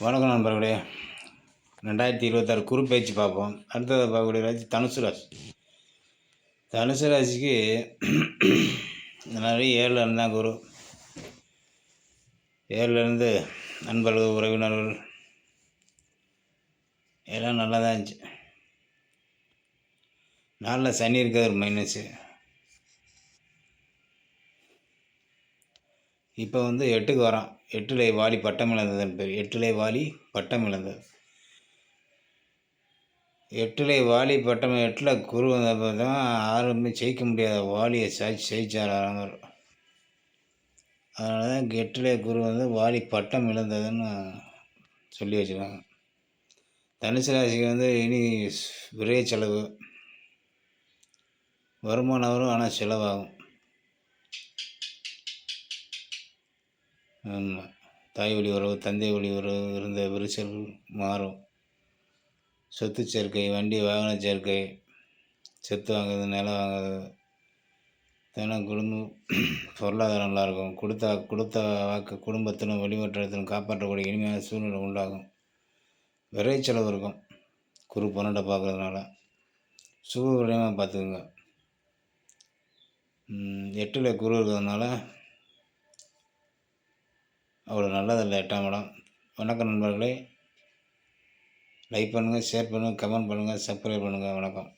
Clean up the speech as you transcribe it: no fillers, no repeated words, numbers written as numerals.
வணக்கம் நண்பர்களே. 2026 குரு பயிற்சி பார்ப்போம். அடுத்தது பார்க்கக்கூடிய ராசி தனுசு ராசி. தனுசு ராசிக்கு நிறைய 7ல் இருந்தால் குரு, 7லேருந்து நண்பர்கள் உறவினர்கள் எல்லாம் நல்லா தான் இருந்துச்சு. 4ல் சனி இருக்கிறது ஒரு மைனஸு. இப்போ 8க்கு வரோம். 8ல் வாலி பட்டம் இழந்ததுன்னு பேர். 8ல் வாலி பட்டம் இழந்தது. 8ல் வாலி பட்டம் 8ல் குரு வந்தப்போ தான் யாருமே ஜெயிக்க முடியாத வாலியை ஜெயிச்சார் அவர். அதனால தான் 8ல் குரு வாலி பட்டம் இழந்ததுன்னு சொல்லி வச்சுருக்காங்க. தனுசு ராசிக்கு இனி விரைய செலவு, வருமானம் வரும், ஆனால் செலவாகும். ஆமாம், தாய் வழி உறவு, தந்தை வழி உறவு இருந்த விரிசல் மாறும். சொத்து சேர்க்கை, வண்டி வாகன சேர்க்கை, சொத்து வாங்குறது, நிலம் வாங்குறது, தினம் குடும்பம் பொருளாதாரம் நல்லாயிருக்கும். கொடுத்த வாக்கு குடும்பத்திலும் வெளிவற்றத்திலும் காப்பாற்றக்கூடிய இனிமையான சூழ்நிலை உண்டாகும். விரை செலவு இருக்கும். குரு 12 பார்க்குறதுனால சுப விரயமாக பார்த்துக்குங்க. 8ல் குரு இருக்கிறதுனால அவ்வளோ நல்லதில்லை 8ஆம் இடம். வணக்கம் நண்பர்களே. லைக் பண்ணுங்கள், ஷேர் பண்ணுங்கள், கமெண்ட் பண்ணுங்கள், சப்ஸ்கிரைப் பண்ணுங்கள். வணக்கம்.